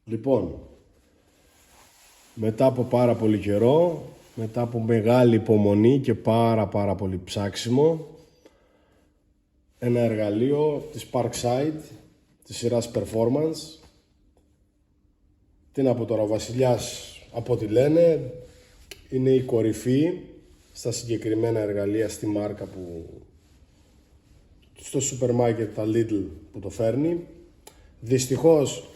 Λοιπόν, μετά από πάρα πολύ καιρό, μετά από μεγάλη υπομονή και πάρα πολύ ψάξιμο, ένα εργαλείο της Parkside, της σειράς Performance. Τι να πω τώρα, ο Βασιλιάς, από ό,τι λένε, είναι η κορυφή στα συγκεκριμένα εργαλεία στη μάρκα που... στο σούπερ μάρκετ, τα Lidl που το φέρνει. Δυστυχώς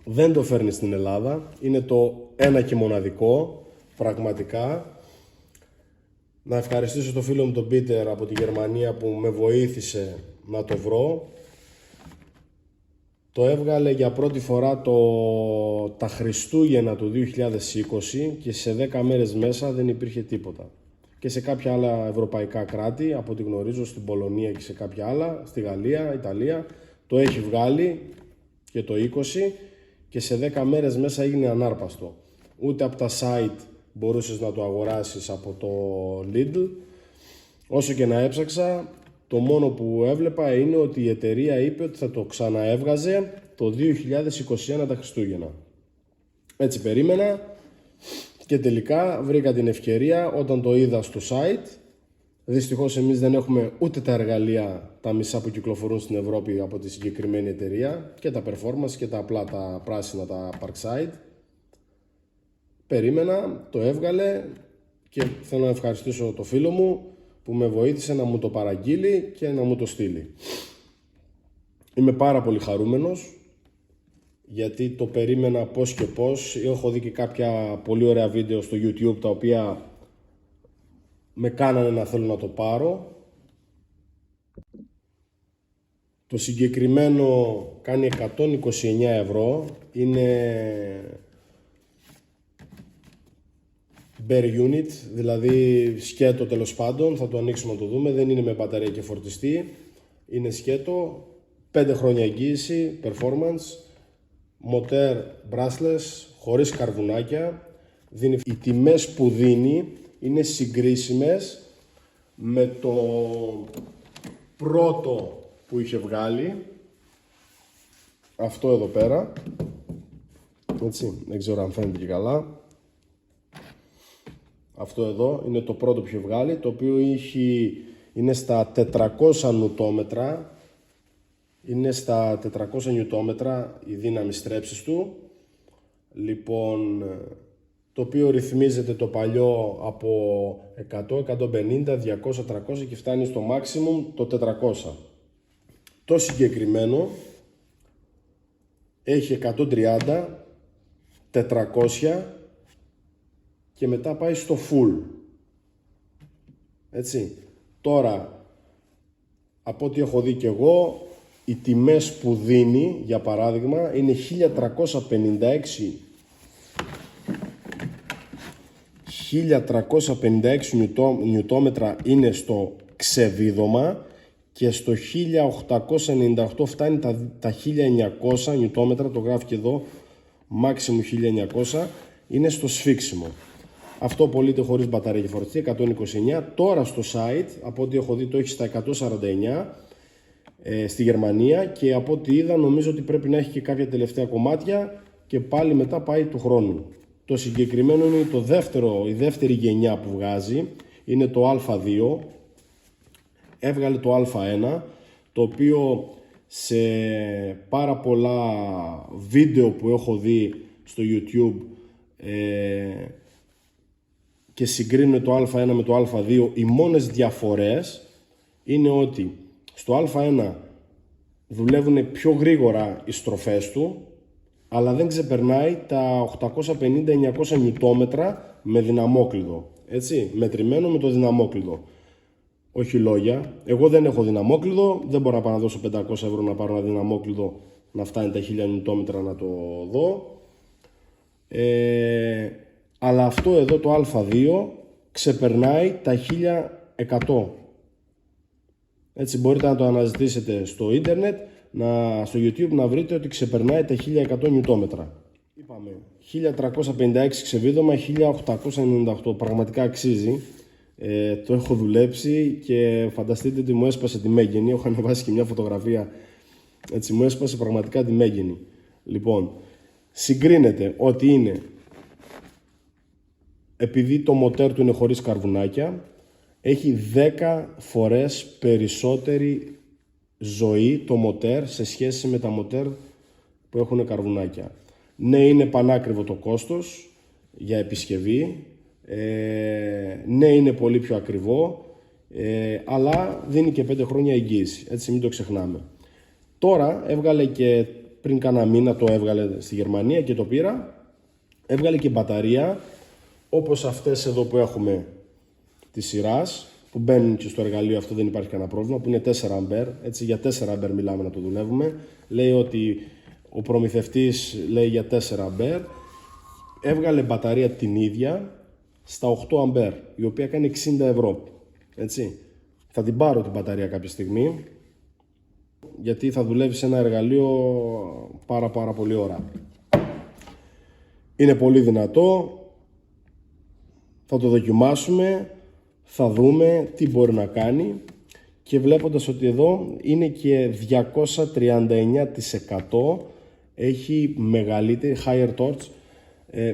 δεν το φέρνει στην Ελλάδα, είναι το ένα και μοναδικό, πραγματικά. Να ευχαριστήσω τον φίλο μου τον Πίτερ από τη Γερμανία που με βοήθησε να το βρω. Το έβγαλε για πρώτη φορά τα Χριστούγεννα του 2020 και σε 10 μέρες μέσα δεν υπήρχε τίποτα. Και σε κάποια άλλα ευρωπαϊκά κράτη, από ό,τι γνωρίζω, στην Πολωνία και σε κάποια άλλα, στη Γαλλία, Ιταλία, το έχει βγάλει και το 20 και σε 10 μέρες μέσα έγινε ανάρπαστο. Ούτε από τα site μπορούσες να το αγοράσεις από το Lidl. Όσο και να έψαξα, το μόνο που έβλεπα είναι ότι η εταιρεία είπε ότι θα το ξαναέβγαζε το 2021 τα Χριστούγεννα. Έτσι περίμενα και τελικά βρήκα την ευκαιρία όταν το είδα στο site. Δυστυχώς εμείς δεν έχουμε ούτε τα εργαλεία τα μισά που κυκλοφορούν στην Ευρώπη από τη συγκεκριμένη εταιρεία, και τα Performance και τα απλά τα πράσινα, τα Parkside. Περίμενα, το έβγαλε και θέλω να ευχαριστήσω το φίλο μου που με βοήθησε να μου το παραγγείλει και να μου το στείλει. Είμαι πάρα πολύ χαρούμενος γιατί το περίμενα πώς και πώς. Έχω δει και κάποια πολύ ωραία βίντεο στο YouTube τα οποία με κάνανε να θέλω να το πάρω. Το συγκεκριμένο κάνει 129 ευρώ. Είναι bare unit, δηλαδή σκέτο τέλος πάντων. Θα το ανοίξουμε να το δούμε. Δεν είναι με μπαταρία και φορτιστή. Είναι σκέτο. 5 χρόνια εγγύηση, performance. Μοτέρ brushless, χωρίς καρβουνάκια. Οι τιμές που δίνει είναι συγκρίσιμες με το πρώτο που είχε βγάλει. Αυτό εδώ πέρα. Έτσι, δεν ξέρω αν φαίνεται και καλά. Αυτό εδώ είναι το πρώτο που είχε βγάλει, το οποίο είναι στα 400 νουτόμετρα. Είναι στα 400 νιουτόμετρα η δύναμη στρέψης του. Λοιπόν, το οποίο ρυθμίζεται το παλιό από 100, 150, 200, 300 και φτάνει στο maximum το 400. Το συγκεκριμένο έχει 130, 400 και μετά πάει στο full. Έτσι. Τώρα, από ό,τι έχω δει και εγώ, οι τιμές που δίνει, για παράδειγμα, είναι 1356 νιουτόμετρα είναι στο ξεβίδωμα και στο 1898 φτάνει τα 1900 νιουτόμετρα, το γράφει και εδώ, maximum 1900, είναι στο σφίξιμο. Αυτό πωλείται χωρίς μπαταρία και φορτιστή, 129. Τώρα στο site, από ό,τι έχω δει, το έχει στα 149 στη Γερμανία και από ό,τι είδα νομίζω ότι πρέπει να έχει και κάποια τελευταία κομμάτια και πάλι μετά πάει του χρόνου. Το συγκεκριμένο είναι η δεύτερη γενιά που βγάζει, είναι το Α2, έβγαλε το Α1, το οποίο σε πάρα πολλά βίντεο που έχω δει στο YouTube και συγκρίνω το Α1 με το Α2, οι μόνες διαφορές είναι ότι στο Α1 δουλεύουν πιο γρήγορα οι στροφές του, αλλά δεν ξεπερνάει τα 850-900 νιουτόμετρα με δυναμόκλειδο. Έτσι, μετρημένο με το δυναμόκλειδο. Όχι λόγια. Εγώ δεν έχω δυναμόκλειδο, δεν μπορώ να πάω να δώσω 500 ευρώ να πάρω ένα δυναμόκλειδο να φτάνει τα 1000 νιουτόμετρα να το δω. Αλλά αυτό εδώ το Α2 ξεπερνάει τα 1100. Έτσι μπορείτε να το αναζητήσετε στο ίντερνετ, στο YouTube να βρείτε ότι ξεπερνάει τα 1100 νιουτόμετρα. Είπαμε 1356 ξεβίδωμα, 1898. Πραγματικά αξίζει. Το έχω δουλέψει και φανταστείτε ότι μου έσπασε τη μέγενη. Έχω ανεβάσει και μια φωτογραφία. Έτσι μου έσπασε πραγματικά τη μέγενη. Λοιπόν, Συγκρίνεται ότι είναι, επειδή το μοτέρ του είναι χωρίς καρβουνάκια, έχει 10 φορές περισσότερη ζωή το μοτέρ σε σχέση με τα μοτέρ που έχουν καρβουνάκια. Ναι, είναι πανάκριβο το κόστος για επισκευή, ναι, είναι πολύ πιο ακριβό, αλλά δίνει και 5 χρόνια εγγύηση, έτσι μην το ξεχνάμε. Τώρα έβγαλε και πριν κάνα μήνα το έβγαλε στη Γερμανία και το πήρα, έβγαλε και μπαταρία όπως αυτές εδώ που έχουμε της σειράς, που μπαίνουν και στο εργαλείο, αυτό δεν υπάρχει κανένα πρόβλημα, που είναι 4 αμπέρ, έτσι για 4 αμπέρ μιλάμε να το δουλεύουμε. Λέει ότι ο προμηθευτής λέει για 4 αμπέρ, έβγαλε μπαταρία την ίδια στα 8 αμπέρ, η οποία κάνει 60 ευρώ, έτσι. Θα την πάρω την μπαταρία κάποια στιγμή, γιατί θα δουλεύει σε ένα εργαλείο πάρα πολύ ώρα. Είναι πολύ δυνατό, θα το δοκιμάσουμε, θα δούμε τι μπορεί να κάνει, και βλέποντας ότι εδώ είναι και 239%, έχει μεγαλύτερη higher torch,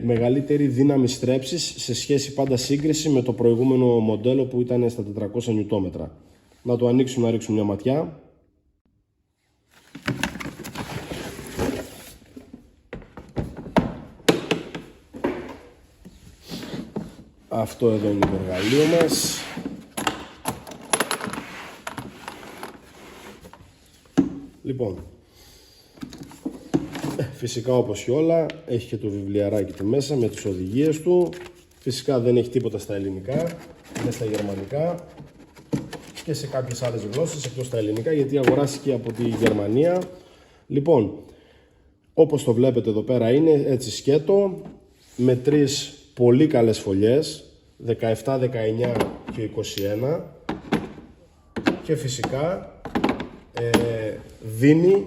μεγαλύτερη δύναμη στρέψης σε σχέση, πάντα σύγκριση με το προηγούμενο μοντέλο που ήταν στα 400 νιουτόμετρα. Να το ανοίξουμε, να ρίξουμε μια ματιά. Αυτό εδώ είναι το εργαλείο μας. Λοιπόν, φυσικά όπως και όλα έχει και το βιβλιαράκι του μέσα με τις οδηγίες του. Φυσικά δεν έχει τίποτα στα ελληνικά, είναι στα γερμανικά και σε κάποιες άλλες γλώσσες εκτός στα ελληνικά, γιατί αγοράστηκε από τη Γερμανία. Λοιπόν, όπως το βλέπετε εδώ πέρα είναι έτσι σκέτο, με 3 πολύ καλές φωλιές, 17, 19 και 21, και φυσικά δίνει,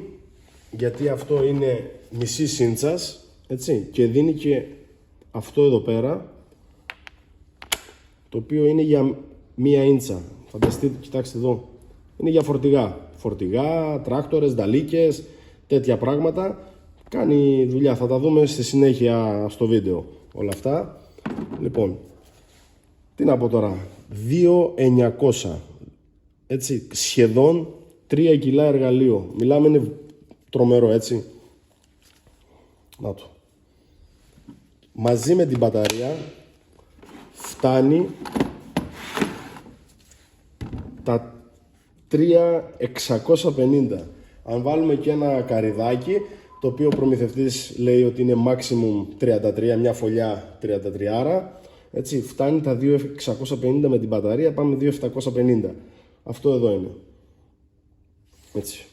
γιατί αυτό είναι μισή σίντσας, έτσι, και δίνει και αυτό εδώ πέρα, το οποίο είναι για 1 ίντσα. Φανταστείτε, κοιτάξτε εδώ, είναι για φορτηγά, τράκτορες, νταλίκες, τέτοια πράγματα. Κάνει δουλειά, θα τα δούμε στη συνέχεια στο βίντεο όλα αυτά. Λοιπόν, τι να πω τώρα, 2.900, έτσι, σχεδόν 3 κιλά εργαλείο. Μιλάμε, είναι τρομερό, έτσι. Να το. Μαζί με την μπαταρία φτάνει τα 3.650. Αν βάλουμε και ένα καρυδάκι, το οποίο ο προμηθευτής λέει ότι είναι maximum 33, μια φωλιά 33, έτσι, φτάνει τα 2.650 με την μπαταρία, πάμε 2.750. Αυτό εδώ είναι. Έτσι.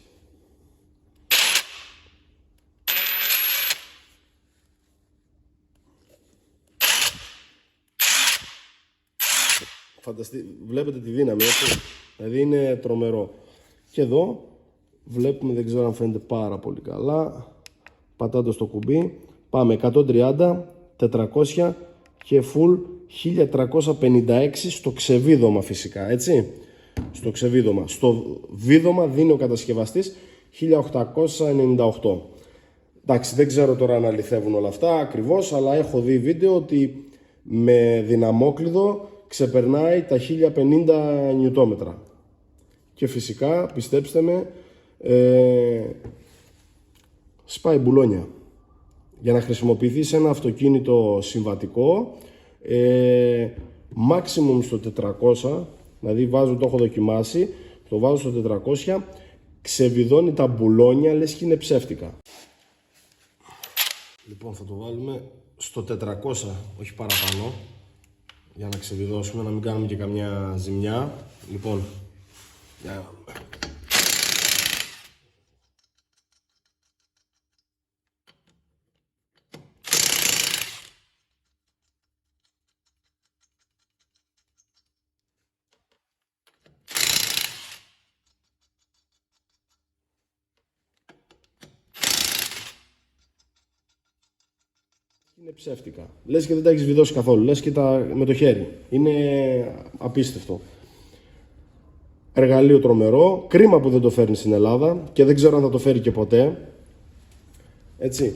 Βλέπετε τη δύναμη, έτσι. Δηλαδή είναι τρομερό. Και εδώ βλέπουμε, δεν ξέρω αν φαίνεται πάρα πολύ καλά, πατάτε στο κουμπί, πάμε 130, 400 και full 1356 στο ξεβίδωμα, φυσικά, έτσι. Στο ξεβίδωμα. Στο βίδωμα δίνει ο κατασκευαστής 1898. Εντάξει, δεν ξέρω τώρα αν αληθεύουν όλα αυτά ακριβώς, αλλά έχω δει βίντεο ότι με δυναμόκλειδο ξεπερνάει τα 1050 νιουτόμετρα. Και φυσικά, πιστέψτε με, σπάει μπουλόνια. Για να χρησιμοποιηθεί σε ένα αυτοκίνητο συμβατικό, maximum στο 400, δηλαδή βάζω, το έχω δοκιμάσει, το βάζω στο 400, ξεβιδώνει τα μπουλόνια, λες και είναι ψεύτικα. Λοιπόν, θα το βάλουμε στο 400, όχι παραπάνω, για να ξεβιδώσουμε, να μην κάνουμε και καμιά ζημιά. Λοιπόν, για... είναι ψεύτικα. Λες και δεν τα έχεις βιδώσει καθόλου, λες και τα με το χέρι. Είναι απίστευτο. Εργαλείο τρομερό. Κρίμα που δεν το φέρνει στην Ελλάδα και δεν ξέρω αν θα το φέρει και ποτέ. Έτσι.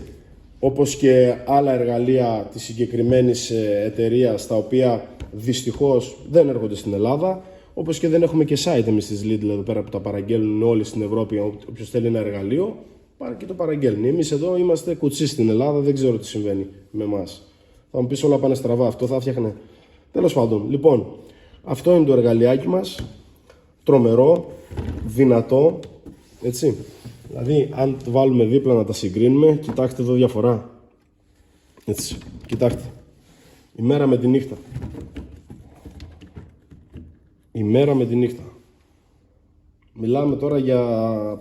όπως και άλλα εργαλεία της συγκεκριμένης εταιρείας, τα οποία δυστυχώς δεν έρχονται στην Ελλάδα, όπως και δεν έχουμε και site εμείς της Lidl εδώ πέρα που τα παραγγέλνουν όλοι στην Ευρώπη. Όποιος θέλει ένα εργαλείο πάρει και το παραγγέλνει. Εμείς εδώ είμαστε κουτσί στην Ελλάδα, δεν ξέρω τι συμβαίνει με εμάς. Θα μου πεις όλα πάνε στραβά, αυτό θα φτιάχνε. Τέλος πάντων, λοιπόν, αυτό είναι το εργαλειάκι μας, τρομερό, δυνατό, έτσι. Δηλαδή, αν το βάλουμε δίπλα να τα συγκρίνουμε, κοιτάξτε εδώ διαφορά. Έτσι, κοιτάξτε. Η μέρα με τη νύχτα. Η μέρα με τη νύχτα. Μιλάμε τώρα για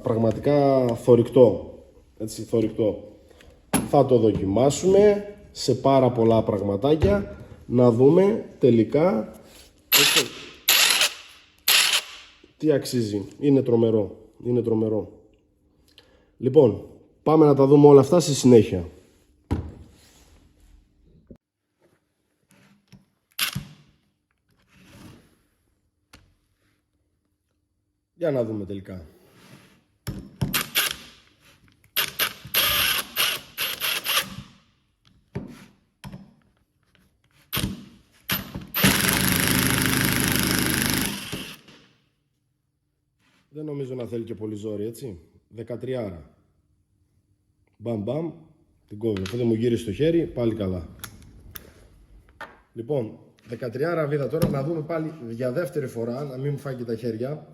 πραγματικά θωρηκτό. Έτσι, θωρηκτό. Θα το δοκιμάσουμε σε πάρα πολλά πραγματάκια, να δούμε τελικά έτσι, τι αξίζει. Είναι τρομερό. Είναι τρομερό. Λοιπόν, πάμε να τα δούμε όλα αυτά στη συνέχεια. Για να δούμε τελικά. Δεν νομίζω να θέλει και πολύ ζόρι, έτσι. 13. Μπαμ μπαμ, την κόβει. Αφού δεν μου γύρισε το χέρι, πάλι καλά. Λοιπόν, 13 βίδα τώρα, να δούμε πάλι για δεύτερη φορά, να μην μου φάει και τα χέρια,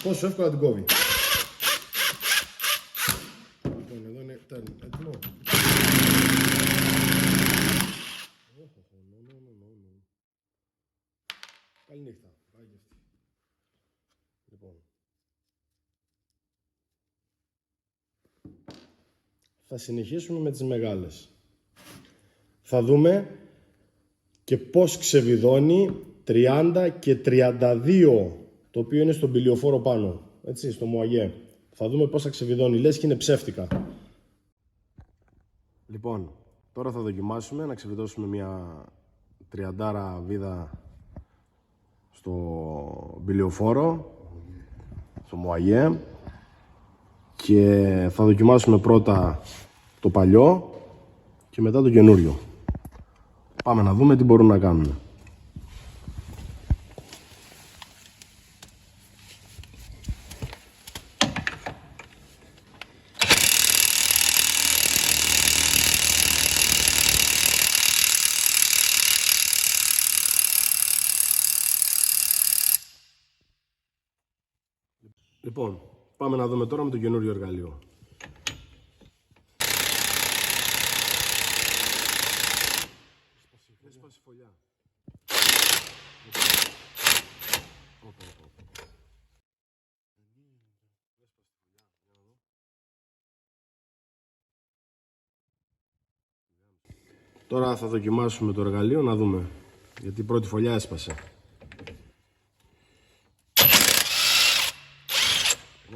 πόσο εύκολα την κόβει. Λοιπόν, εδώ είναι έτοιμο. Καλή νύχτα. Λοιπόν, θα συνεχίσουμε με τις μεγάλες. Θα δούμε και πώς ξεβιδώνει 30 και 32, το οποίο είναι στον πηλιοφόρο πάνω, έτσι, στο μουαγέ. Θα δούμε πώς θα ξεβιδώνει, λες και είναι ψεύτικα. Λοιπόν, τώρα θα δοκιμάσουμε να ξεβιδώσουμε μια 30 βίδα στο πηλιοφόρο, στο μουαγέ, και θα δοκιμάσουμε πρώτα το παλιό και μετά το καινούριο. Πάμε να δούμε τι μπορούμε να κάνουμε. Λοιπόν, πάμε να δούμε τώρα με το καινούριο εργαλείο. Έσπασε φωλιά. Τώρα θα δοκιμάσουμε το εργαλείο να δούμε, γιατί η πρώτη φωλιά έσπασε.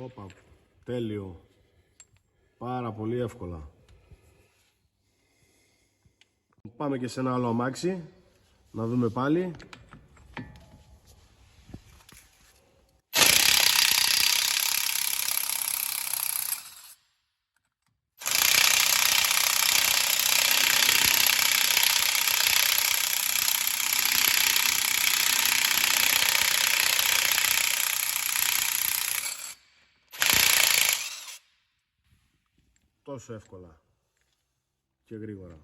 Όπα, τέλειο. Πάρα πολύ εύκολα. Πάμε και σε ένα άλλο αμάξι, να δούμε πάλι. Τόσο εύκολα και γρήγορα.